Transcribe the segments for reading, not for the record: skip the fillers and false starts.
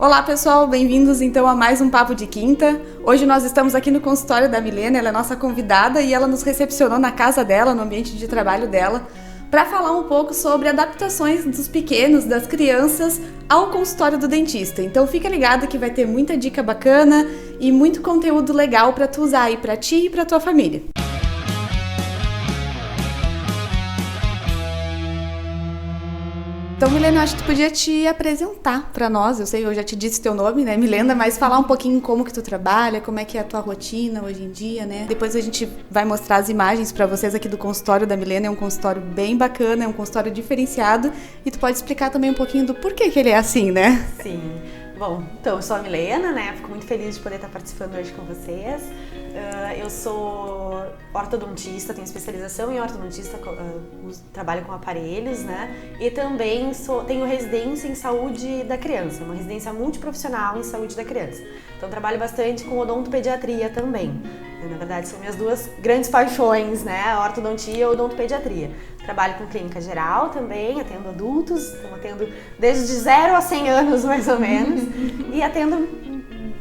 Olá pessoal, bem-vindos então a mais um Papo de Quinta. Hoje nós estamos aqui no consultório da Milena, ela é nossa convidada e ela nos recepcionou na casa dela, no ambiente de trabalho dela, para falar um pouco sobre adaptações dos pequenos, das crianças, ao consultório do dentista. Então fica ligado que vai ter muita dica bacana e muito conteúdo legal para tu usar aí para ti e para tua família. Então, Milena, eu acho que tu podia te apresentar para nós. Eu sei, eu já te disse teu nome, né, Milena, mas falar um pouquinho como que tu trabalha, como é que é a tua rotina hoje em dia, né? Depois a gente vai mostrar as imagens para vocês aqui do consultório da Milena. É um consultório bem bacana, é um consultório diferenciado. E tu pode explicar também um pouquinho do porquê que ele é assim, né? Sim. Bom, então eu sou a Milena, né? Fico muito feliz de poder estar participando hoje com vocês. Eu sou ortodontista, tenho especialização em ortodontista, trabalho com aparelhos, né? E também tenho residência em saúde da criança, uma residência multiprofissional em saúde da criança. Então trabalho bastante com odontopediatria também. Na verdade, são minhas duas grandes paixões, né? A ortodontia e a odontopediatria. Trabalho com clínica geral também, atendo adultos, então atendo desde 0 a 100 anos mais ou menos, e atendo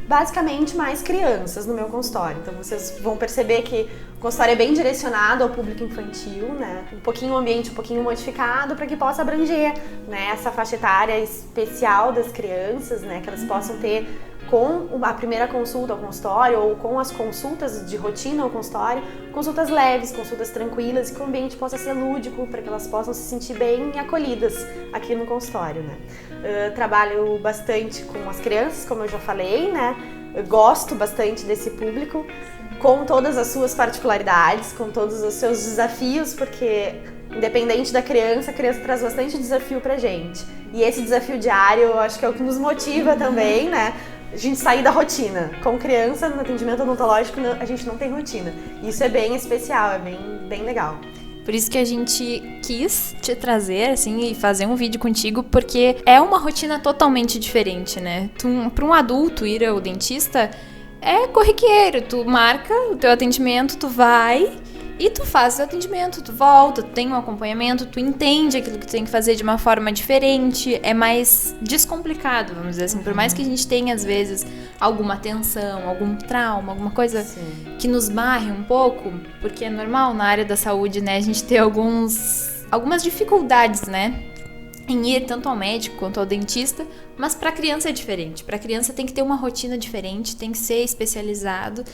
basicamente mais crianças no meu consultório. Então vocês vão perceber que o consultório é bem direcionado ao público infantil, né? Um pouquinho o ambiente um pouquinho modificado para que possa abranger, né, essa faixa etária especial das crianças, né, que elas possam ter com a primeira consulta ao consultório ou com as consultas de rotina ao consultório, consultas leves, consultas tranquilas e que o ambiente possa ser lúdico para que elas possam se sentir bem acolhidas aqui no consultório, né? Trabalho bastante com as crianças, como eu já falei, né? Eu gosto bastante desse público, com todas as suas particularidades, com todos os seus desafios, porque independente da criança, a criança traz bastante desafio pra gente. E esse desafio diário, eu acho que é o que nos motiva também, né? A gente sair da rotina. Com criança, no atendimento odontológico, a gente não tem rotina. Isso é bem especial, é bem legal. Por isso que a gente quis te trazer, assim, e fazer um vídeo contigo, porque é uma rotina totalmente diferente, né? Para um adulto ir ao dentista é corriqueiro. Tu marca o teu atendimento, tu vai e tu faz o atendimento, tu volta, tu tem um acompanhamento, tu entende aquilo que tu tem que fazer de uma forma diferente, é mais descomplicado, vamos dizer assim. Por mais que a gente tenha, às vezes, alguma tensão, algum trauma, alguma coisa que nos barre um pouco, porque é normal na área da saúde, né, a gente ter algumas dificuldades, né, em ir tanto ao médico quanto ao dentista, mas para criança é diferente. Para criança tem que ter uma rotina diferente, tem que ser especializado.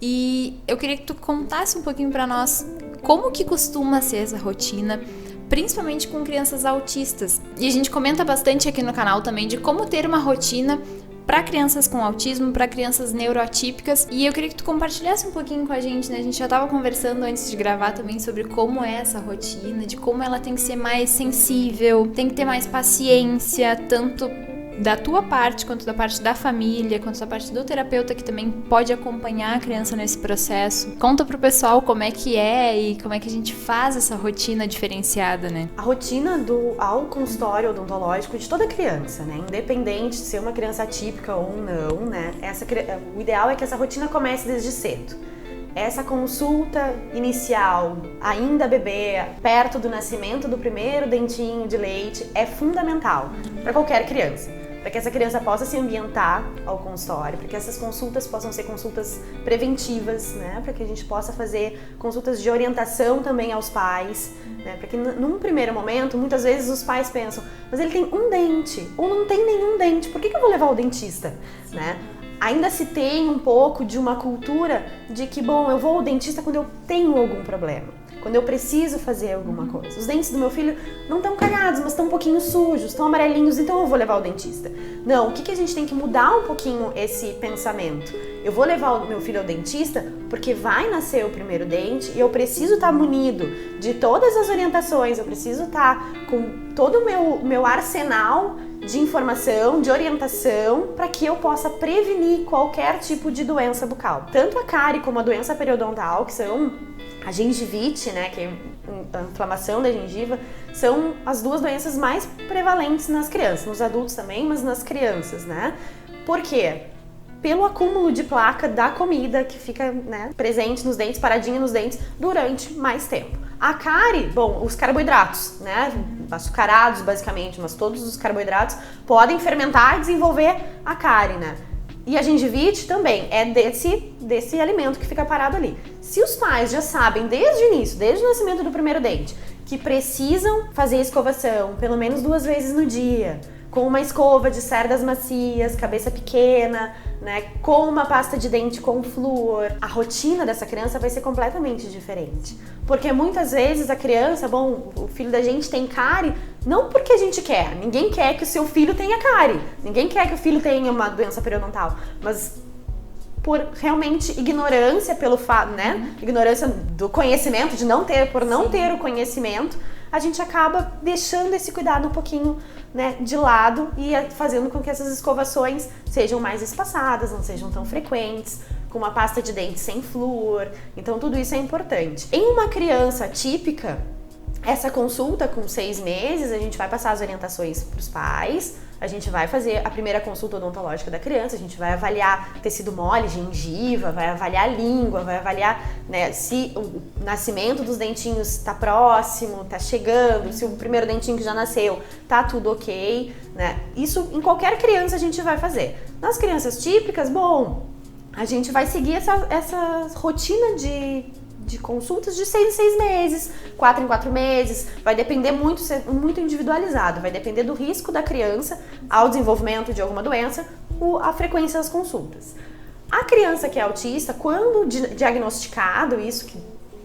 E eu queria que tu contasse um pouquinho para nós como que costuma ser essa rotina, principalmente com crianças autistas. E a gente comenta bastante aqui no canal também de como ter uma rotina para crianças com autismo, para crianças neuroatípicas. E eu queria que tu compartilhasse um pouquinho com a gente, né? A gente já estava conversando antes de gravar também sobre como é essa rotina, de como ela tem que ser mais sensível, tem que ter mais paciência, tanto da tua parte, quanto da parte da família, quanto da parte do terapeuta que também pode acompanhar a criança nesse processo. Conta pro pessoal como é que é e como é que a gente faz essa rotina diferenciada, né? A rotina ao consultório odontológico de toda criança, né? Independente de ser uma criança atípica ou não, né? O ideal é que essa rotina comece desde cedo. Essa consulta inicial, ainda bebê, perto do nascimento do primeiro dentinho de leite, é fundamental para qualquer criança. Para que essa criança possa se ambientar ao consultório, para que essas consultas possam ser consultas preventivas, né? Para que a gente possa fazer consultas de orientação também aos pais, né? Para que num primeiro momento, muitas vezes os pais pensam, mas ele tem um dente, ou não tem nenhum dente, por que eu vou levar ao dentista, né? Ainda se tem um pouco de uma cultura de que, bom, eu vou ao dentista quando eu tenho algum problema, quando eu preciso fazer alguma coisa. Os dentes do meu filho não estão cagados, mas estão um pouquinho sujos, estão amarelinhos, então eu vou levar ao dentista. Não, o que a gente tem que mudar um pouquinho esse pensamento? Eu vou levar o meu filho ao dentista porque vai nascer o primeiro dente e eu preciso estar munido de todas as orientações, eu preciso estar com todo o meu arsenal de informação, de orientação, para que eu possa prevenir qualquer tipo de doença bucal. Tanto a cárie como a doença periodontal, que são a gengivite, né, que é a inflamação da gengiva, são as duas doenças mais prevalentes nas crianças, nos adultos também, mas nas crianças, né? Por quê? Pelo acúmulo de placa da comida que fica, né, presente nos dentes, paradinha nos dentes, durante mais tempo. A cárie, bom, os carboidratos, né, açucarados basicamente, mas todos os carboidratos podem fermentar e desenvolver a cárie, né? E a gengivite também é desse alimento que fica parado ali. Se os pais já sabem desde o início, desde o nascimento do primeiro dente, que precisam fazer escovação pelo menos 2 vezes no dia, com uma escova de cerdas macias, cabeça pequena, né, com uma pasta de dente com flúor, a rotina dessa criança vai ser completamente diferente. Porque muitas vezes a criança, o filho da gente tem cárie, não porque a gente quer, ninguém quer que o seu filho tenha cárie, ninguém quer que o filho tenha uma doença periodontal, mas por realmente ignorância pelo fato, né, ignorância do conhecimento, por não ter o conhecimento, a gente acaba deixando esse cuidado um pouquinho, né, de lado e fazendo com que essas escovações sejam mais espaçadas, não sejam tão frequentes, com uma pasta de dente sem flúor. Então tudo isso é importante. Em uma criança típica, essa consulta com 6 meses, a gente vai passar as orientações para os pais, a gente vai fazer a primeira consulta odontológica da criança, a gente vai avaliar tecido mole, gengiva, vai avaliar a língua, vai avaliar, né, se o nascimento dos dentinhos está próximo, está chegando, se o primeiro dentinho que já nasceu tá tudo ok, né? Isso em qualquer criança a gente vai fazer. Nas crianças típicas, a gente vai seguir essa rotina de consultas de 6 em 6 meses, 4 em 4 meses, vai depender muito individualizado, vai depender do risco da criança ao desenvolvimento de alguma doença, a frequência das consultas. A criança que é autista, quando diagnosticado, isso que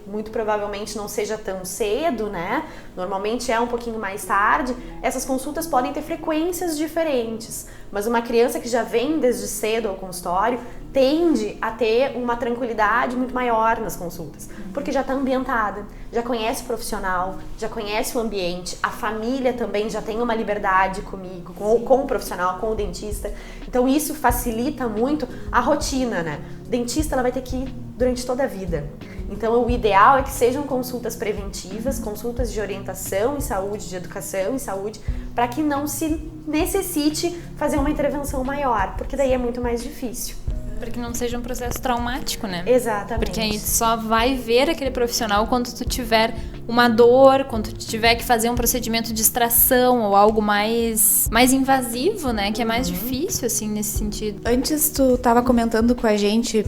muito provavelmente não seja tão cedo, né? Normalmente é um pouquinho mais tarde, essas consultas podem ter frequências diferentes, mas uma criança que já vem desde cedo ao consultório tende a ter uma tranquilidade muito maior nas consultas, porque já está ambientada, já conhece o profissional, já conhece o ambiente, a família também já tem uma liberdade comigo, com o profissional, com o dentista, então isso facilita muito a rotina, né? O dentista ela vai ter que ir durante toda a vida. Então, o ideal é que sejam consultas preventivas, consultas de orientação em saúde, de educação em saúde, para que não se necessite fazer uma intervenção maior, porque daí é muito mais difícil. Para que não seja um processo traumático, né? Exatamente. Porque aí tu só vai ver aquele profissional quando tu tiver uma dor, quando tu tiver que fazer um procedimento de extração ou algo mais invasivo, né? Que é mais difícil, assim, nesse sentido. Antes tu estava comentando com a gente,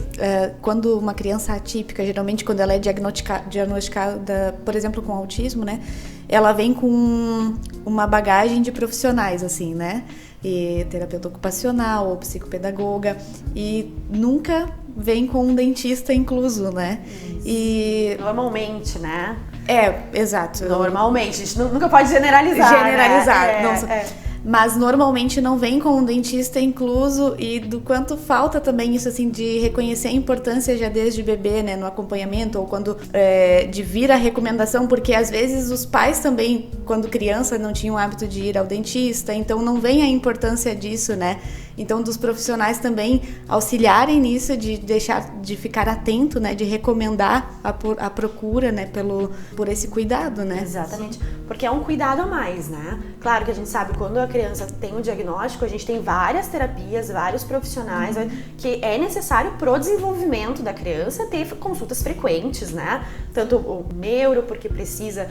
quando uma criança atípica, geralmente quando ela é diagnosticada, por exemplo, com autismo, né? Ela vem com uma bagagem de profissionais, assim, né? E terapeuta ocupacional ou psicopedagoga, e nunca vem com um dentista incluso, né? E normalmente, né? Exato. Normalmente, a gente nunca pode generalizar. Né? Mas normalmente não vem com um dentista incluso, e do quanto falta também isso, assim, de reconhecer a importância já desde bebê, né, no acompanhamento, ou quando de vir a recomendação, porque às vezes os pais também, quando criança, não tinham o hábito de ir ao dentista, então não vem a importância disso, né? Então, dos profissionais também auxiliarem nisso, de deixar, de ficar atento, né, de recomendar a procura, né, por esse cuidado, né? Exatamente, porque é um cuidado a mais, né? Claro que a gente sabe, quando a criança tem um diagnóstico, a gente tem várias terapias, vários profissionais, que é necessário pro desenvolvimento da criança ter consultas frequentes, né? Tanto o neuro, porque precisa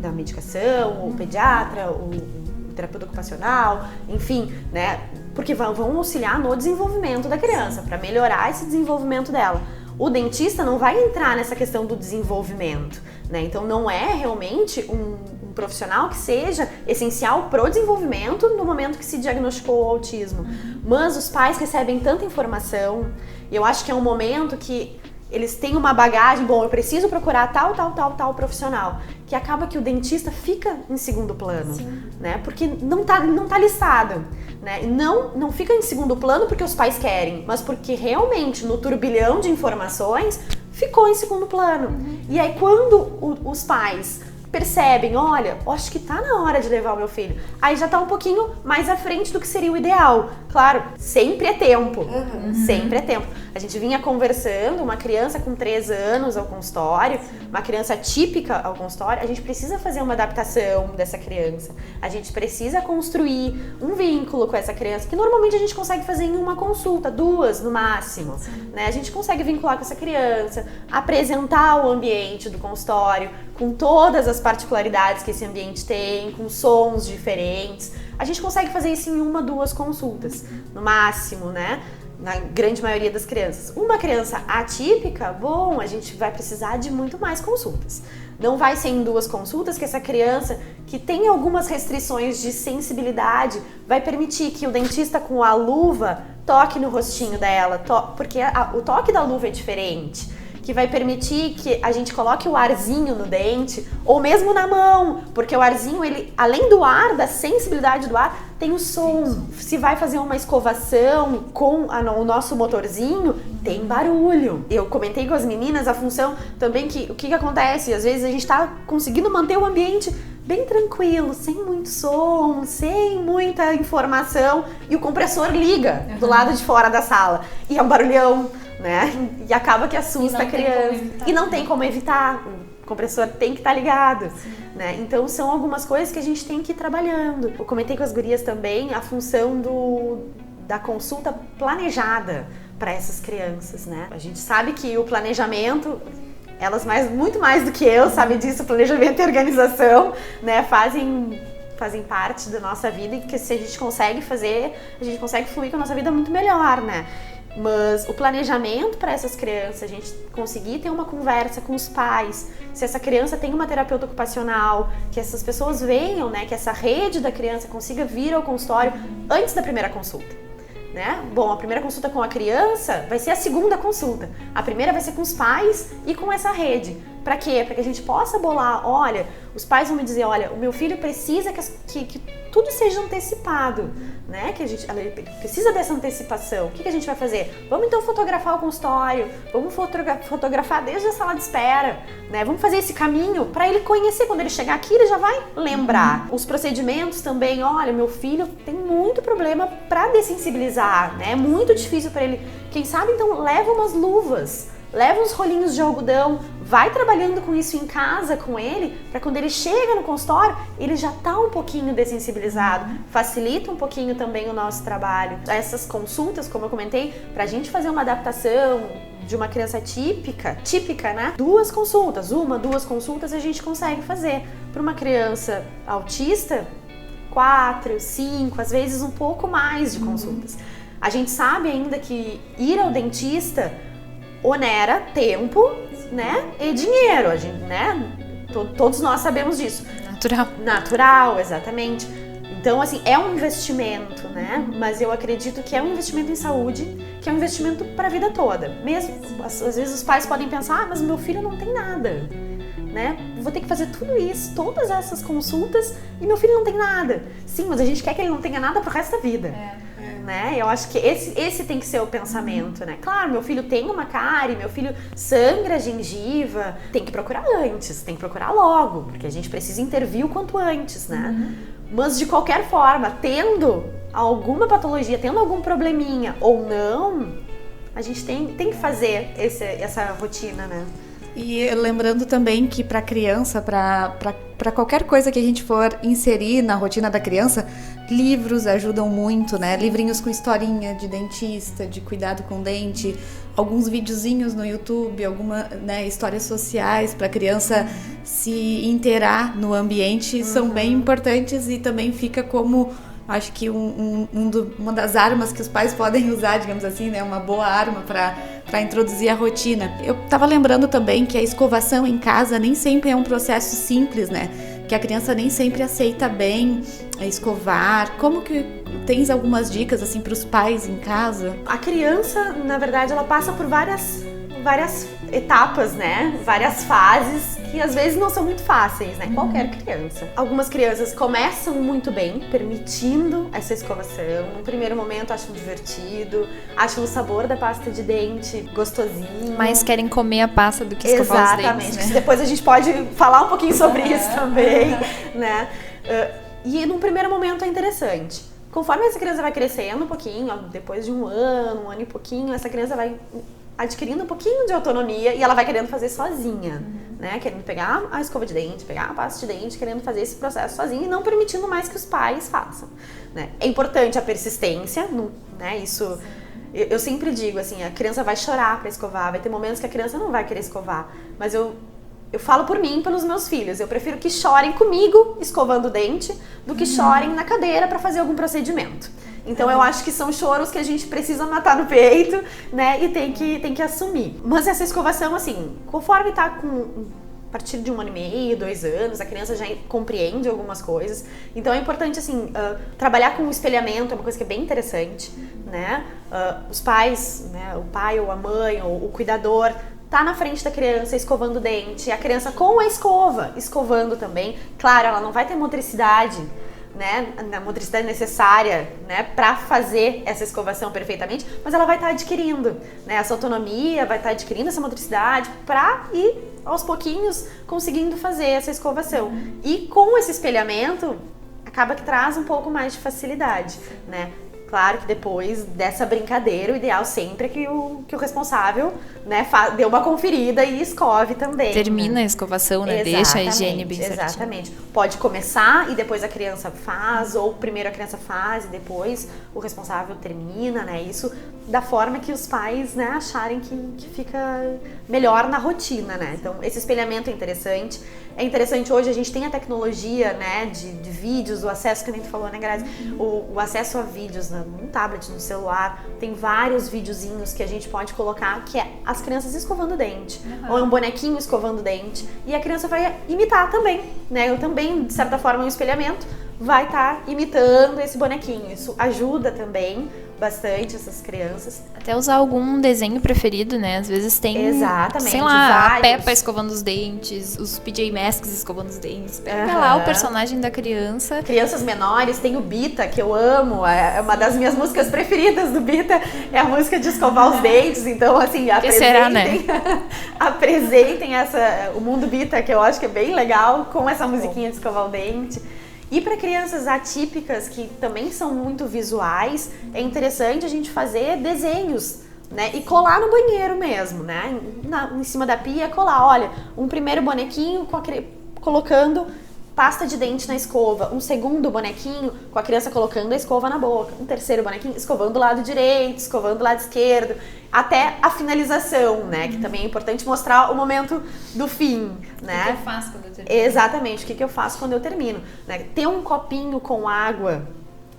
da medicação, o pediatra, o terapeuta ocupacional, enfim, né? Porque vão auxiliar no desenvolvimento da criança, para melhorar esse desenvolvimento dela. O dentista não vai entrar nessa questão do desenvolvimento, né? Então não é realmente um profissional que seja essencial pro desenvolvimento no momento que se diagnosticou o autismo. Mas os pais recebem tanta informação, e eu acho que é um momento que eles têm uma bagagem, eu preciso procurar tal profissional, que acaba que o dentista fica em segundo plano, né? Porque não tá listado, né? Não fica em segundo plano porque os pais querem, mas porque realmente no turbilhão de informações ficou em segundo plano. E aí quando os pais percebem, olha, acho que tá na hora de levar o meu filho, aí já tá um pouquinho mais à frente do que seria o ideal. Claro, sempre é tempo, sempre é tempo. A gente vinha conversando, uma criança com 3 anos ao consultório, uma criança típica ao consultório, a gente precisa fazer uma adaptação dessa criança, a gente precisa construir um vínculo com essa criança, que normalmente a gente consegue fazer em uma consulta, 2 no máximo, né? A gente consegue vincular com essa criança, apresentar o ambiente do consultório, com todas as particularidades que esse ambiente tem, com sons diferentes. A gente consegue fazer isso em 1, 2 consultas, no máximo, né? Na grande maioria das crianças. Uma criança atípica, bom, a gente vai precisar de muito mais consultas. Não vai ser em 2 consultas que essa criança que tem algumas restrições de sensibilidade vai permitir que o dentista com a luva toque no rostinho dela, porque o toque da luva é diferente. Que vai permitir que a gente coloque o arzinho no dente ou mesmo na mão, porque o arzinho, ele, além do ar, da sensibilidade do ar, tem o som. Se vai fazer uma escovação com o nosso motorzinho, tem barulho. Eu comentei com as meninas a função também que o que acontece, às vezes a gente tá conseguindo manter o ambiente bem tranquilo, sem muito som, sem muita informação, e o compressor liga do lado de fora da sala e é um barulhão, né? E acaba que assusta a criança. E não tem como evitar. O compressor tem que estar ligado, né? Então são algumas coisas que a gente tem que ir trabalhando. Eu comentei com as gurias também a função da consulta planejada para essas crianças, né? A gente sabe que o planejamento, elas muito mais do que eu sabem disso, planejamento e organização, né? Fazem parte da nossa vida e que se a gente consegue fazer, a gente consegue fluir com a nossa vida muito melhor, né? Mas o planejamento para essas crianças, a gente conseguir ter uma conversa com os pais, se essa criança tem uma terapeuta ocupacional, que essas pessoas venham, né, que essa rede da criança consiga vir ao consultório antes da primeira consulta, né? Bom, a primeira consulta com a criança vai ser a segunda consulta. A primeira vai ser com os pais e com essa rede. Para quê? Para que a gente possa bolar, olha, os pais vão me dizer, olha, o meu filho precisa que tudo seja antecipado, né? Que ele precisa dessa antecipação. O que a gente vai fazer? Vamos então fotografar o consultório, vamos fotografar desde a sala de espera, né? Vamos fazer esse caminho para ele conhecer. Quando ele chegar aqui, ele já vai lembrar. Os procedimentos também, olha, meu filho tem muito problema para dessensibilizar, né? É muito difícil para ele. Quem sabe, então, leva umas luvas, leva uns rolinhos de algodão, vai trabalhando com isso em casa com ele, para quando ele chega no consultório, ele já tá um pouquinho dessensibilizado. Facilita um pouquinho também o nosso trabalho. Essas consultas, como eu comentei, pra gente fazer uma adaptação de uma criança típica, né? 2 consultas, 1, 2 consultas a gente consegue fazer. Para uma criança autista, 4, 5, às vezes um pouco mais de consultas. A gente sabe ainda que ir ao dentista onera tempo, né, e dinheiro, a gente, né, todos nós sabemos disso. Natural, exatamente. Então, assim, é um investimento, né, mas eu acredito que é um investimento em saúde, que é um investimento para a vida toda. Mesmo, às vezes os pais podem pensar, mas meu filho não tem nada, né, vou ter que fazer tudo isso, todas essas consultas e meu filho não tem nada. Sim, mas a gente quer que ele não tenha nada pro resto da vida. Né? Eu acho que esse tem que ser o pensamento, né? Claro, meu filho tem uma cárie, meu filho sangra a gengiva, tem que procurar antes, tem que procurar logo, porque a gente precisa intervir o quanto antes, né? Mas de qualquer forma, tendo alguma patologia, tendo algum probleminha ou não, a gente tem que fazer essa rotina, né? E lembrando também que para criança, para qualquer coisa que a gente for inserir na rotina da criança, livros ajudam muito, né? Livrinhos com historinha de dentista, de cuidado com dente, alguns videozinhos no YouTube, né, histórias sociais para a criança se inteirar no ambiente são bem importantes e também fica como, acho que uma das armas que os pais podem usar, digamos assim, né? Uma boa arma para introduzir a rotina. Eu estava lembrando também que a escovação em casa nem sempre é um processo simples, né? Que a criança nem sempre aceita bem escovar. Como que tens algumas dicas assim para os pais em casa? A criança, na verdade, ela passa por várias etapas, né? Várias fases que às vezes não são muito fáceis, né? Qualquer criança. Algumas crianças começam muito bem, permitindo essa escovação. No primeiro momento acham divertido, acham o sabor da pasta de dente gostosinho. Mas querem comer a pasta do que escovar os dentes, né? Exatamente. Depois a gente pode falar um pouquinho sobre isso também, né? E num primeiro momento é interessante. Conforme essa criança vai crescendo um pouquinho, depois de um ano e pouquinho, essa criança vai adquirindo um pouquinho de autonomia e ela vai querendo fazer sozinha, né? Querendo pegar a escova de dente, pegar a pasta de dente, querendo fazer esse processo sozinha e não permitindo mais que os pais façam, né? É importante a persistência, né? Isso, eu sempre digo assim, a criança vai chorar para escovar, vai ter momentos que a criança não vai querer escovar, mas eu eu falo por mim e pelos meus filhos. Eu prefiro que chorem comigo escovando o dente do que chorem na cadeira para fazer algum procedimento. Então eu acho que são choros que a gente precisa matar no peito, né? E tem que assumir. Mas essa escovação, assim, conforme tá com... A partir de 1 ano e meio, 2 anos, a criança já compreende algumas coisas. Então é importante, assim, trabalhar com o espelhamento, é uma coisa que é bem interessante, né? Os pais, né, o pai ou a mãe ou o cuidador tá na frente da criança escovando o dente, a criança com a escova, escovando também. Claro, ela não vai ter motricidade, né, a motricidade necessária, né, para fazer essa escovação perfeitamente, mas ela vai estar adquirindo, né, essa autonomia, vai estar adquirindo essa motricidade para ir aos pouquinhos conseguindo fazer essa escovação. E com esse espelhamento acaba que traz um pouco mais de facilidade, né? Claro que depois dessa brincadeira, o ideal sempre é que o responsável, né, dê uma conferida e escove também. Termina, né, a escovação, né? Deixa a higiene bem certinha. Exatamente. Pode começar e depois a criança faz, ou primeiro a criança faz e depois o responsável termina, né? Isso da forma que os pais, né, acharem que fica melhor na rotina, né? Então, esse espelhamento é interessante. É interessante hoje, a gente tem a tecnologia, né, de vídeos, o acesso que a gente falou, né, Grazi? O acesso a vídeos no tablet, no celular, tem vários videozinhos que a gente pode colocar, que é as crianças escovando o dente, ou é um bonequinho escovando o dente, e a criança vai imitar também, né? Eu também, de certa forma, um espelhamento vai estar imitando esse bonequinho. Isso ajuda também bastante essas crianças. Até usar algum desenho preferido, né? Às vezes tem, exatamente, sei lá, vários. A Peppa escovando os dentes, os PJ Masks escovando os dentes. Pega lá o personagem da criança. Crianças menores, tem o Bita, que eu amo, é uma das minhas músicas preferidas do Bita, é a música de escovar os dentes, então assim, apresentem o mundo Bita, que eu acho que é bem legal, com essa musiquinha de escovar o dente. E para crianças atípicas, que também são muito visuais, é interessante a gente fazer desenhos, né? E colar no banheiro mesmo, né? Em cima da pia, colar, olha, um primeiro bonequinho colocando pasta de dente na escova, um segundo bonequinho com a criança colocando a escova na boca, um terceiro bonequinho escovando o lado direito, escovando o lado esquerdo, até a finalização, né? Que também é importante mostrar o momento do fim, né? O que eu faço quando eu termino? Exatamente, o que eu faço quando eu termino, né? Ter um copinho com água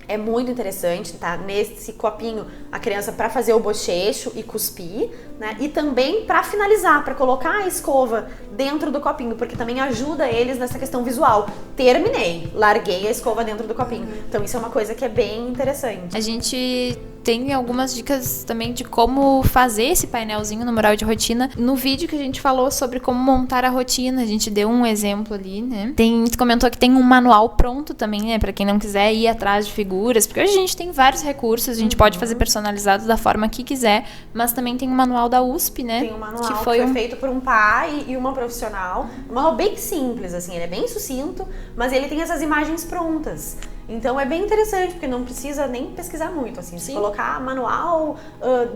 é muito interessante, tá? Nesse copinho, a criança para fazer o bochecho e cuspir, né? E também para finalizar, para colocar a escova dentro do copinho, porque também ajuda eles nessa questão visual. Terminei, larguei a escova dentro do copinho. Então isso é uma coisa que é bem interessante. A gente tem algumas dicas também de como fazer esse painelzinho no mural de rotina. No vídeo que a gente falou sobre como montar a rotina, a gente deu um exemplo ali, né? Tu comentou que tem um manual pronto também, né? Pra quem não quiser ir atrás de figuras, porque hoje a gente tem vários recursos, a gente pode fazer personalizado da forma que quiser, mas também tem o manual da USP, né? Tem um manual que foi feito por um pai e uma profissional. Um manual bem simples, assim, ele é bem sucinto, mas ele tem essas imagens prontas. Então é bem interessante, porque não precisa nem pesquisar muito, assim. Se colocar manual,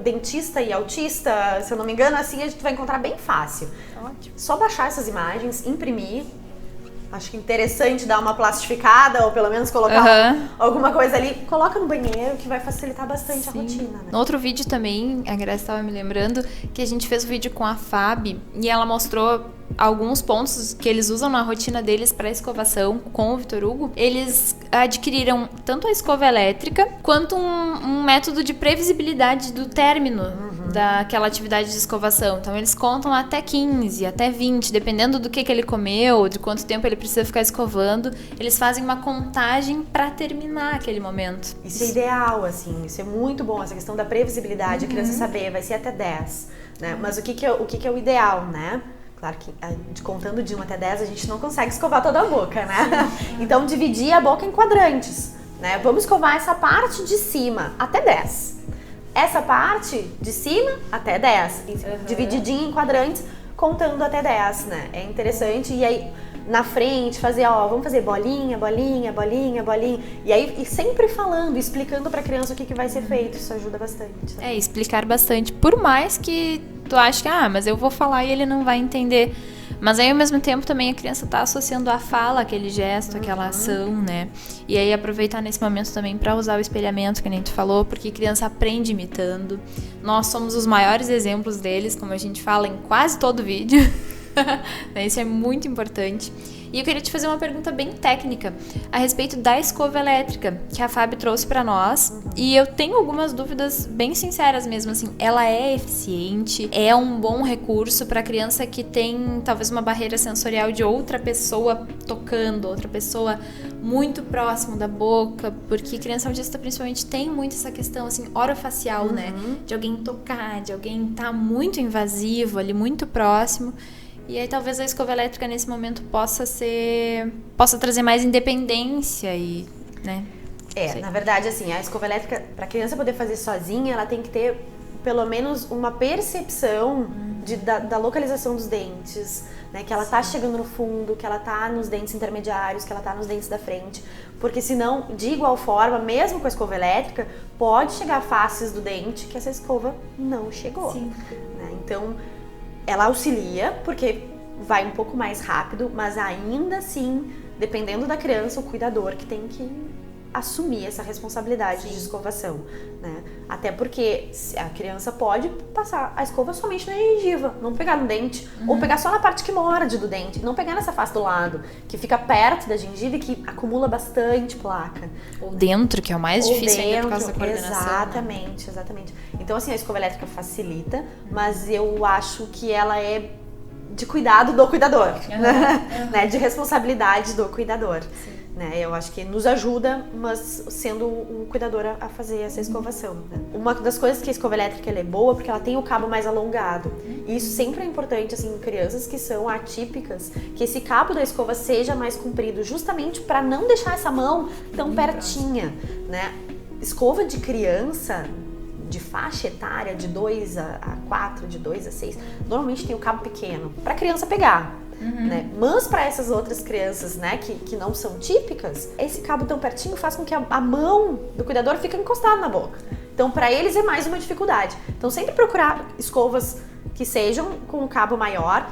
dentista e autista, se eu não me engano, assim a gente vai encontrar bem fácil. Ótimo. Só baixar essas imagens, imprimir. Acho que interessante dar uma plastificada, ou pelo menos colocar alguma coisa ali. Coloca no banheiro, que vai facilitar bastante a rotina, né? No outro vídeo também, a Graça estava me lembrando, que a gente fez um vídeo com a Fábio, e ela mostrou alguns pontos que eles usam na rotina deles para escovação com o Vitor Hugo. Eles adquiriram tanto a escova elétrica quanto um método de previsibilidade do término daquela atividade de escovação. Então eles contam até 15, até 20, dependendo do que ele comeu, de quanto tempo ele precisa ficar escovando. Eles fazem uma contagem para terminar aquele momento. Isso é ideal, assim, isso é muito bom, essa questão da previsibilidade, a criança saber, vai ser até 10, né? Mas o que é o ideal, né? Claro que contando de 1 até 10 a gente não consegue escovar toda a boca, né? Então dividir a boca em quadrantes, né? Vamos escovar essa parte de cima até 10. Essa parte de cima até 10. Divididinho em quadrantes, contando até 10, né? É interessante. E aí na frente fazer, vamos fazer bolinha, bolinha, bolinha, bolinha. E aí e sempre falando, explicando pra criança o que vai ser feito. Isso ajuda bastante. Né? Explicar bastante. Por mais que tu ache que, mas eu vou falar e ele não vai entender. Mas aí, ao mesmo tempo, também a criança tá associando a fala, aquele gesto, aquela ação, né? E aí, aproveitar nesse momento também para usar o espelhamento, que nem tu falou, porque criança aprende imitando. Nós somos os maiores exemplos deles, como a gente fala em quase todo vídeo. Isso é muito importante. E eu queria te fazer uma pergunta bem técnica a respeito da escova elétrica que a Fábio trouxe para nós. E eu tenho algumas dúvidas bem sinceras mesmo, assim. Ela é eficiente? É um bom recurso para criança que tem talvez uma barreira sensorial de outra pessoa tocando, outra pessoa muito próximo da boca? Porque criança autista principalmente tem muito essa questão assim orofacial, né? De alguém tocar, de alguém estar muito invasivo ali, muito próximo. E aí talvez a escova elétrica nesse momento possa trazer mais independência e, né? Na verdade, assim, a escova elétrica, para a criança poder fazer sozinha, ela tem que ter pelo menos uma percepção da localização dos dentes, né? Que ela tá chegando no fundo, que ela tá nos dentes intermediários, que ela tá nos dentes da frente. Porque senão, de igual forma, mesmo com a escova elétrica, pode chegar faces do dente que essa escova não chegou. Sim. Né? Então, ela auxilia, porque vai um pouco mais rápido, mas ainda assim, dependendo da criança, o cuidador que tem que assumir essa responsabilidade de escovação, né? Até porque a criança pode passar a escova somente na gengiva, não pegar no dente, ou pegar só na parte que morde do dente, não pegar nessa face do lado, que fica perto da gengiva e que acumula bastante placa. Ou dentro, que é o mais difícil ainda por causa da coordenação. Exatamente, exatamente. Então, assim, a escova elétrica facilita, mas eu acho que ela é de cuidado do cuidador, né? De responsabilidade do cuidador. Sim. Né? Eu acho que nos ajuda, mas sendo o cuidador a fazer essa escovação. Né? Uma das coisas que a escova elétrica ela é boa porque ela tem o cabo mais alongado. E isso sempre é importante assim, em crianças que são atípicas, que esse cabo da escova seja mais comprido, justamente para não deixar essa mão tão pertinha. Né? Escova de criança, de faixa etária de 2 a 4, de 2 a 6, normalmente tem o cabo pequeno, para a criança pegar. Né? Mas para essas outras crianças, né, que não são típicas, esse cabo tão pertinho faz com que a mão do cuidador fique encostada na boca. Então, para eles é mais uma dificuldade. Então, sempre procurar escovas que sejam com um cabo maior.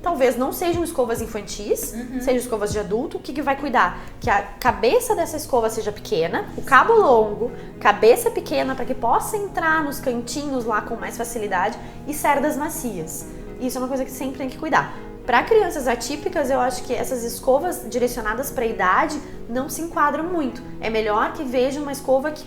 Talvez não sejam escovas infantis, sejam escovas de adulto. O que vai cuidar? Que a cabeça dessa escova seja pequena, o cabo longo, cabeça pequena para que possa entrar nos cantinhos lá com mais facilidade e cerdas macias. Isso é uma coisa que sempre tem que cuidar. Para crianças atípicas, eu acho que essas escovas direcionadas para a idade não se enquadram muito. É melhor que vejam uma escova que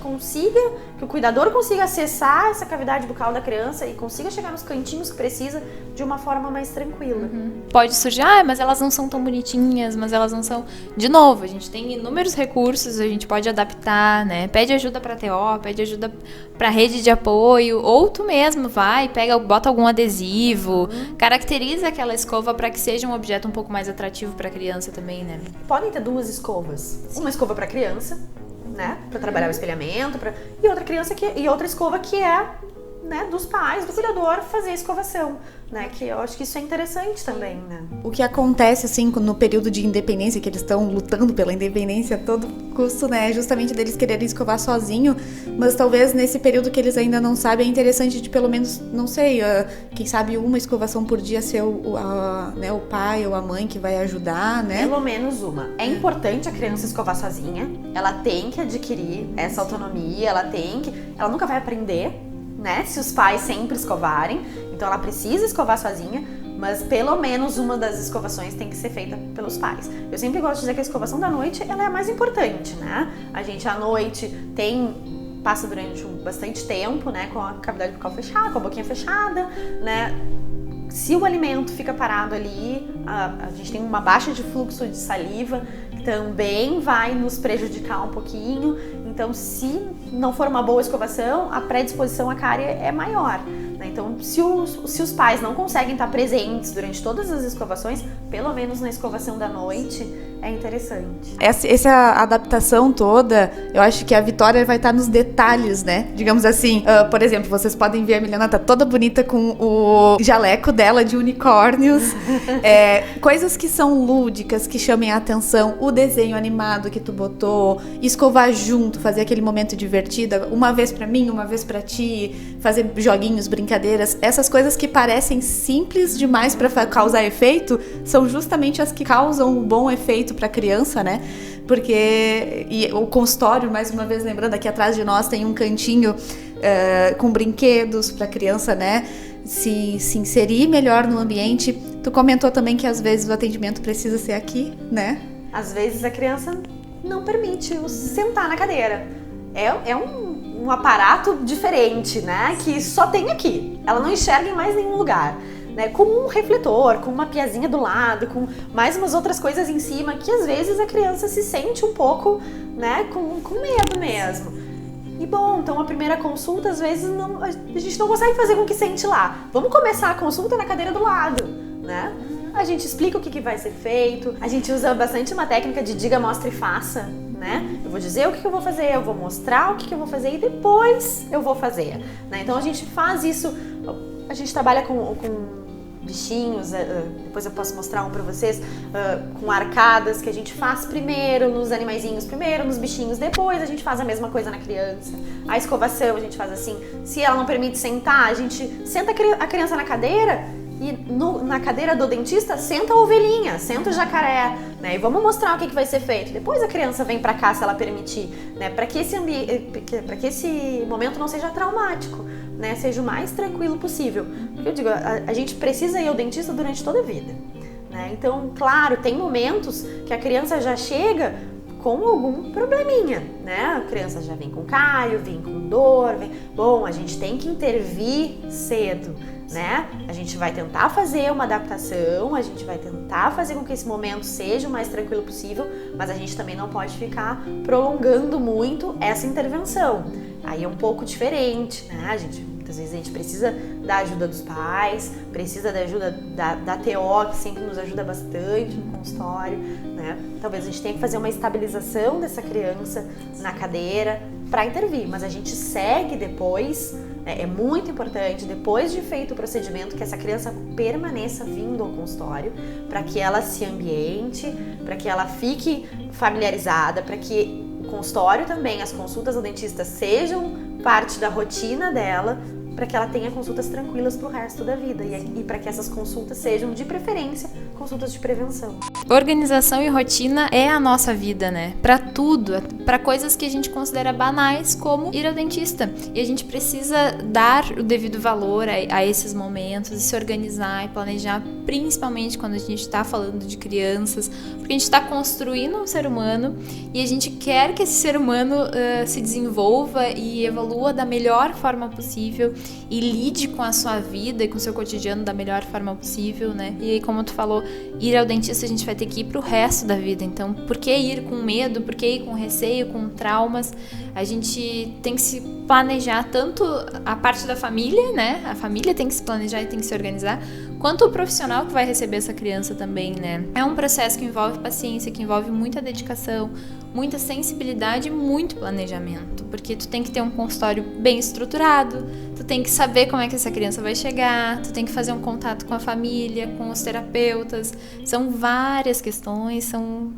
o cuidador consiga acessar essa cavidade bucal da criança e consiga chegar nos cantinhos que precisa de uma forma mais tranquila. Pode surgir, mas elas não são tão bonitinhas, mas elas não são... De novo, a gente tem inúmeros recursos, a gente pode adaptar, né? Pede ajuda para TO, pede ajuda para rede de apoio, ou tu mesmo vai, bota algum adesivo, caracteriza aquela escova para que seja um objeto um pouco mais atrativo para a criança também, né? Podem ter 2 escovas. Sim. Uma escova para criança, né, para trabalhar o espelhamento, e outra escova que é, né, dos pais, do cuidador fazer a escovação, né, que eu acho que isso é interessante também, né. O que acontece, assim, no período de independência, que eles estão lutando pela independência a todo custo, né, é justamente deles quererem escovar sozinho, mas talvez nesse período que eles ainda não sabem, é interessante de pelo menos, não sei, quem sabe uma escovação por dia ser né, o pai ou a mãe que vai ajudar, né. Pelo menos uma. É importante a criança escovar sozinha, ela tem que adquirir essa autonomia, ela nunca vai aprender, né, se os pais sempre escovarem, então ela precisa escovar sozinha, mas pelo menos uma das escovações tem que ser feita pelos pais. Eu sempre gosto de dizer que a escovação da noite ela é a mais importante, né? A gente à noite passa durante bastante tempo, né, com a cavidade bucal fechada, com a boquinha fechada, né? Se o alimento fica parado ali, a gente tem uma baixa de fluxo de saliva, que também vai nos prejudicar um pouquinho. Então, se não for uma boa escovação, a predisposição à cárie é maior. Né? Então, se os pais não conseguem estar presentes durante todas as escovações, pelo menos na escovação da noite, é interessante. Essa adaptação toda, eu acho que a vitória vai estar nos detalhes, né? Digamos assim, por exemplo, vocês podem ver a Milena tá toda bonita com o jaleco dela de unicórnios. Coisas que são lúdicas, que chamem a atenção, o desenho animado que tu botou, escovar junto, fazer aquele momento divertido, uma vez pra mim, uma vez pra ti, fazer joguinhos, brincadeiras, essas coisas que parecem simples demais pra causar efeito, são justamente as que causam um bom efeito pra criança, né? Porque o consultório, mais uma vez lembrando, aqui atrás de nós tem um cantinho com brinquedos pra criança, né? Se inserir melhor no ambiente, Tu comentou também que às vezes o atendimento precisa ser aqui, né? Às vezes a criança não permite sentar na cadeira. É um aparato diferente, né? Que só tem aqui. Ela não enxerga em mais nenhum lugar. Né? Com um refletor, com uma piazinha do lado, com mais umas outras coisas em cima, que às vezes a criança se sente um pouco, né, com medo mesmo. E bom, então a primeira consulta, às vezes, a gente não consegue fazer com que sente lá. Vamos começar a consulta na cadeira do lado, né? A gente explica o que vai ser feito, a gente usa bastante uma técnica de diga, mostra e faça, né? Eu vou dizer o que eu vou fazer, eu vou mostrar o que eu vou fazer e depois eu vou fazer, né? Então a gente faz isso, a gente trabalha com bichinhos, depois eu posso mostrar um pra vocês, com arcadas que a gente faz primeiro nos animaizinhos, primeiro nos bichinhos, depois a gente faz a mesma coisa na criança. A escovação a gente faz assim, se ela não permite sentar, a gente senta a criança na cadeira e na cadeira do dentista senta a ovelhinha, senta o jacaré, né? E vamos mostrar o que vai ser feito. Depois a criança vem pra cá se ela permitir, né? Para que esse momento não seja traumático, né? Seja o mais tranquilo possível. Porque eu digo, a gente precisa ir ao dentista durante toda a vida, né? Então, claro, tem momentos que a criança já chega com algum probleminha, né? A criança já vem com caio, vem com dor, Bom, a gente tem que intervir cedo, né? A gente vai tentar fazer uma adaptação, a gente vai tentar fazer com que esse momento seja o mais tranquilo possível, mas a gente também não pode ficar prolongando muito essa intervenção. Aí é um pouco diferente, né? Muitas vezes a gente precisa da ajuda dos pais, precisa da ajuda da TO, que sempre nos ajuda bastante no consultório, né? Talvez a gente tenha que fazer uma estabilização dessa criança na cadeira para intervir, mas a gente segue depois. É muito importante, depois de feito o procedimento, que essa criança permaneça vindo ao consultório, para que ela se ambiente, para que ela fique familiarizada, para que o consultório também, as consultas ao dentista sejam parte da rotina dela, para que ela tenha consultas tranquilas pro resto da vida e para que essas consultas sejam, de preferência, consultas de prevenção. Organização e rotina é a nossa vida, né? Para tudo, para coisas que a gente considera banais, como ir ao dentista. E a gente precisa dar o devido valor a esses momentos, e se organizar e planejar, principalmente quando a gente está falando de crianças, porque a gente está construindo um ser humano e a gente quer que esse ser humano se desenvolva e evolua da melhor forma possível e lide com a sua vida e com o seu cotidiano da melhor forma possível, né? E aí, como tu falou, ir ao dentista a gente vai ter que ir pro resto da vida. Então, por que ir com medo? Por que ir com receio, com traumas? A gente tem que se planejar, tanto a parte da família, né? A família tem que se planejar e tem que se organizar, quanto o profissional que vai receber essa criança também, né? É um processo que envolve paciência, que envolve muita dedicação, muita sensibilidade e muito planejamento, porque tu tem que ter um consultório bem estruturado, tu tem que saber como é que essa criança vai chegar, tu tem que fazer um contato com a família, com os terapeutas, são várias questões,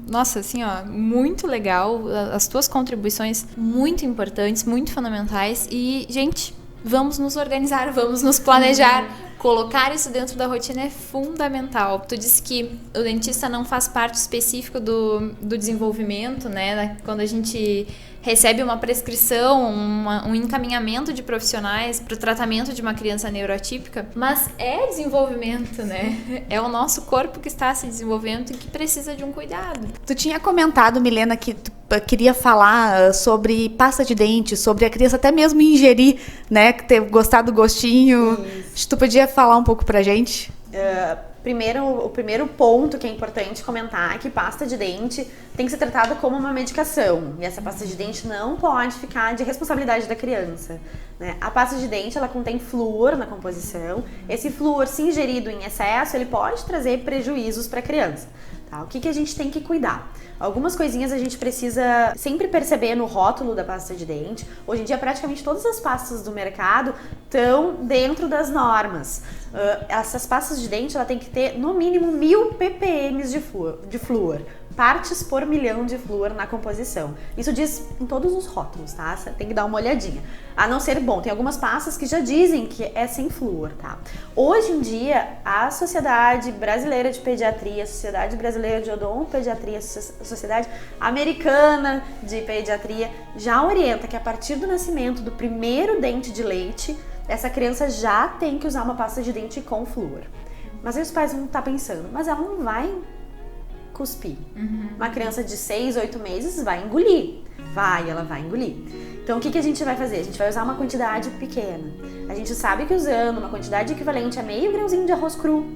nossa, assim, ó, muito legal, as tuas contribuições muito importantes, muito fundamentais e, gente, vamos nos organizar, vamos nos planejar. Colocar isso dentro da rotina é fundamental. Tu disse que o dentista não faz parte específica do desenvolvimento, né? Quando a gente recebe uma prescrição, um encaminhamento de profissionais para o tratamento de uma criança neuroatípica, mas é desenvolvimento, né? É o nosso corpo que está se desenvolvendo e que precisa de um cuidado. Tu tinha comentado, Milena, que tu queria falar sobre pasta de dente, sobre a criança até mesmo ingerir, né? Ter gostado do gostinho. Isso. Tu podia falar um pouco pra gente? O primeiro ponto que é importante comentar é que pasta de dente tem que ser tratada como uma medicação. E essa pasta de dente não pode ficar de responsabilidade da criança, né? A pasta de dente, ela contém flúor na composição. Esse flúor, se ingerido em excesso, ele pode trazer prejuízos para a criança. Tá? O que a gente tem que cuidar? Algumas coisinhas a gente precisa sempre perceber no rótulo da pasta de dente. Hoje em dia, praticamente todas as pastas do mercado estão dentro das normas. Essas pastas de dente, ela tem que ter no mínimo 1000 ppm de flúor. Partes por milhão de flúor na composição. Isso diz em todos os rótulos, tá? Você tem que dar uma olhadinha. A não ser, bom, tem algumas pastas que já dizem que é sem flúor, tá? Hoje em dia, a Sociedade Brasileira de Pediatria, a Sociedade Brasileira de Odontopediatria, a Sociedade Americana de Pediatria já orienta que a partir do nascimento do primeiro dente de leite, essa criança já tem que usar uma pasta de dente com flúor. Mas aí os pais vão estar pensando, mas ela não vai cuspir. Uma criança de 6, 8 meses vai engolir. Ela vai engolir. Então o que a gente vai fazer? A gente vai usar uma quantidade pequena. A gente sabe que usando uma quantidade equivalente a meio grãozinho de arroz cru,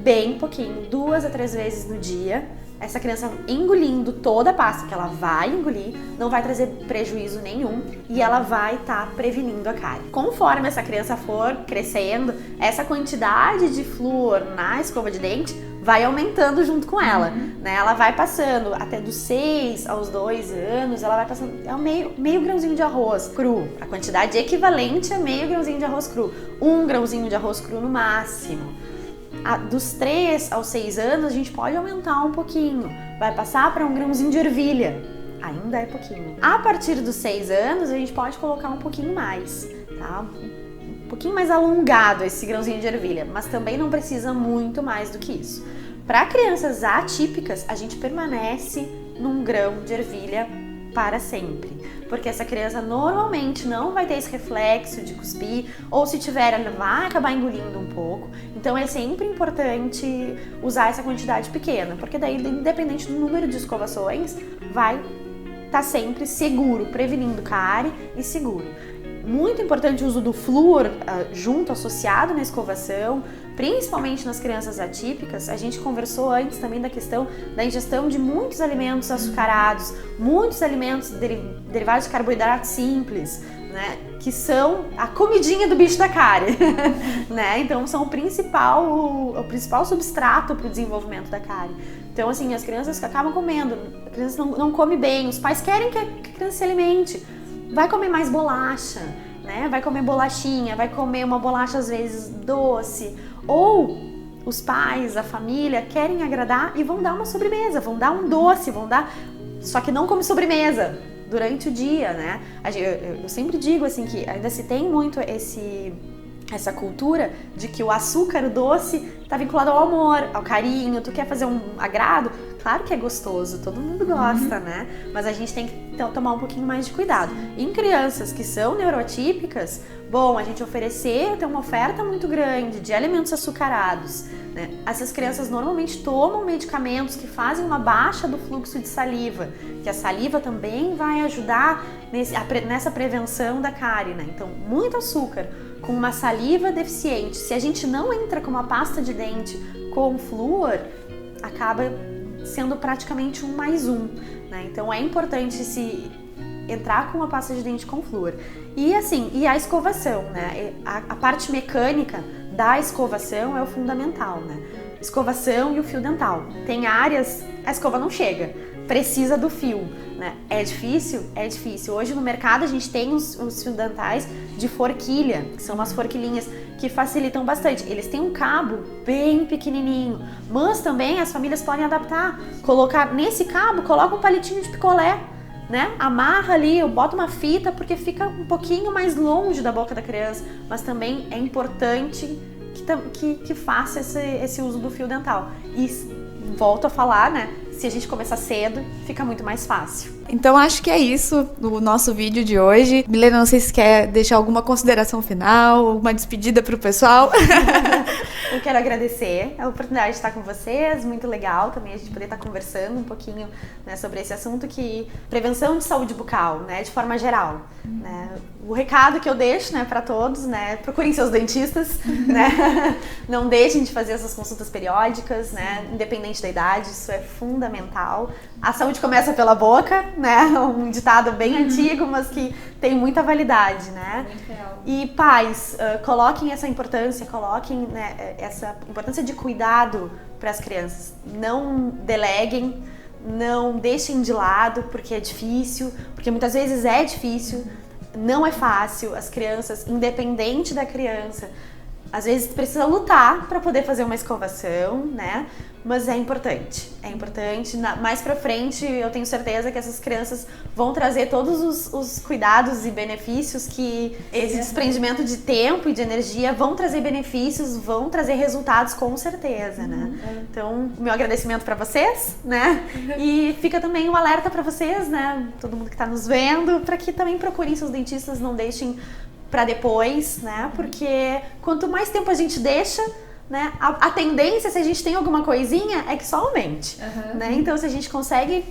bem pouquinho, 2 a 3 vezes no dia, essa criança engolindo toda a pasta que ela vai engolir, não vai trazer prejuízo nenhum e ela vai estar prevenindo a cárie. Conforme essa criança for crescendo, essa quantidade de flúor na escova de dente vai aumentando junto com ela, né? Ela vai passando até dos 6 aos 2 anos, ela vai passando meio grãozinho de arroz cru. A quantidade equivalente a meio grãozinho de arroz cru. 1 grãozinho de arroz cru no máximo. Dos 3 aos 6 anos, a gente pode aumentar um pouquinho. Vai passar para 1 grãozinho de ervilha. Ainda é pouquinho. A partir dos 6 anos, a gente pode colocar um pouquinho mais, tá? Um pouquinho mais alongado esse grãozinho de ervilha, mas também não precisa muito mais do que isso. Para crianças atípicas, a gente permanece num grão de ervilha para sempre, porque essa criança normalmente não vai ter esse reflexo de cuspir, ou se tiver, ela vai acabar engolindo um pouco. Então é sempre importante usar essa quantidade pequena, porque daí, independente do número de escovações, vai estar sempre seguro, prevenindo cárie e seguro. Muito importante o uso do flúor junto, associado na escovação, principalmente nas crianças atípicas. A gente conversou antes também da questão da ingestão de muitos alimentos açucarados, muitos alimentos derivados de carboidrato simples, né, que são a comidinha do bicho da cárie, né? Então são o principal substrato para o desenvolvimento da cárie. Então assim, as crianças que acabam comendo, a criança não come bem, os pais querem que a criança se alimente, vai comer mais bolacha, né? Vai comer bolachinha, vai comer uma bolacha às vezes doce, ou os pais, a família querem agradar e vão dar uma sobremesa, vão dar um doce, só que não come sobremesa durante o dia, né? Eu sempre digo assim que ainda se tem muito essa cultura de que o açúcar doce está vinculado ao amor, ao carinho. Tu quer fazer um agrado? Claro que é gostoso, todo mundo gosta, né? Mas a gente tem que tomar um pouquinho mais de cuidado. Em crianças que são neurotípicas, a gente tem uma oferta muito grande de alimentos açucarados, né? Essas crianças normalmente tomam medicamentos que fazem uma baixa do fluxo de saliva, que a saliva também vai ajudar nessa prevenção da cárie, né? Então, muito açúcar com uma saliva deficiente, se a gente não entra com uma pasta de dente com flúor, acaba sendo praticamente 1+1, né? Então é importante se entrar com uma pasta de dente com flúor. E assim, a escovação, né? A parte mecânica da escovação é o fundamental, né? Escovação e o fio dental. Tem áreas, a escova não chega, precisa do fio, né? É difícil? É difícil. Hoje no mercado a gente tem os fios dentais de forquilha, que são umas forquilhinhas que facilitam bastante. Eles têm um cabo bem pequenininho, mas também as famílias podem adaptar. Nesse cabo, coloca um palitinho de picolé, né? Amarra ali, bota uma fita, porque fica um pouquinho mais longe da boca da criança, mas também é importante que faça esse uso do fio dental. E volto a falar, né? Se a gente começar cedo, fica muito mais fácil. Então acho que é isso no nosso vídeo de hoje. Milena, não sei se quer deixar alguma consideração final, uma despedida pro pessoal. Eu quero agradecer a oportunidade de estar com vocês, muito legal também a gente poder estar conversando um pouquinho, né, sobre esse assunto, que prevenção de saúde bucal, né, de forma geral, né. O recado que eu deixo, né, para todos, né, procurem seus dentistas, né, não deixem de fazer essas consultas periódicas, né, independente da idade, isso é fundamental. A saúde começa pela boca, né, um ditado bem antigo, mas que tem muita validade, né. Muito real. E pais, coloquem essa importância, né, essa importância de cuidado para as crianças. Não deleguem, não deixem de lado porque é difícil, porque muitas vezes é difícil, não é fácil. As crianças, independente da criança, às vezes precisa lutar para poder fazer uma escovação, né? Mas é importante. Mais pra frente, eu tenho certeza que essas crianças vão trazer todos os cuidados e benefícios que esse desprendimento de tempo e de energia vão trazer benefícios, vão trazer resultados com certeza, né? Então, meu agradecimento para vocês, né? E fica também um alerta para vocês, né? Todo mundo que tá nos vendo, para que também procurem seus dentistas, não deixem para depois, né? Porque quanto mais tempo a gente deixa, né? A tendência, se a gente tem alguma coisinha, é que só aumente, né? Então, se a gente consegue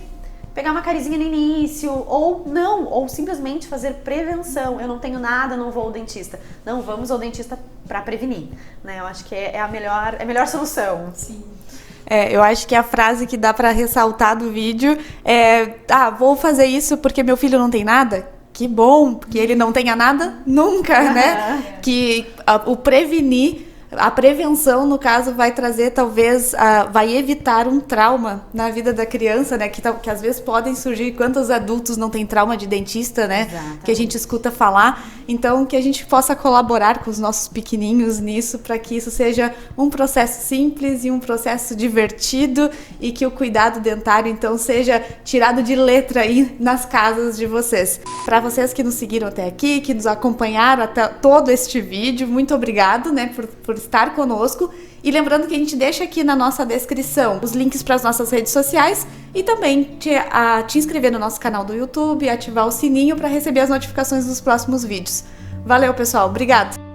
pegar uma carizinha no início, ou não, ou simplesmente fazer prevenção. Eu não tenho nada, não vou ao dentista. Não, vamos ao dentista para prevenir, né? Eu acho que é a melhor solução. Sim. Eu acho que a frase que dá para ressaltar do vídeo é: vou fazer isso porque meu filho não tem nada? Que bom, porque ele não tenha nada nunca, né? Que o prevenir, a prevenção, no caso, vai trazer, talvez, vai evitar um trauma na vida da criança, né? Que às vezes podem surgir. Quantos adultos não têm trauma de dentista, né? Exatamente. Que a gente escuta falar. Então, que a gente possa colaborar com os nossos pequenininhos nisso, para que isso seja um processo simples e um processo divertido, e que o cuidado dentário, então, seja tirado de letra aí nas casas de vocês. Para vocês que nos seguiram até aqui, que nos acompanharam até todo este vídeo, muito obrigado, né, por estar conosco. E lembrando que a gente deixa aqui na nossa descrição os links para as nossas redes sociais e também te inscrever no nosso canal do YouTube, ativar o sininho para receber as notificações dos próximos vídeos. Valeu, pessoal. Obrigado!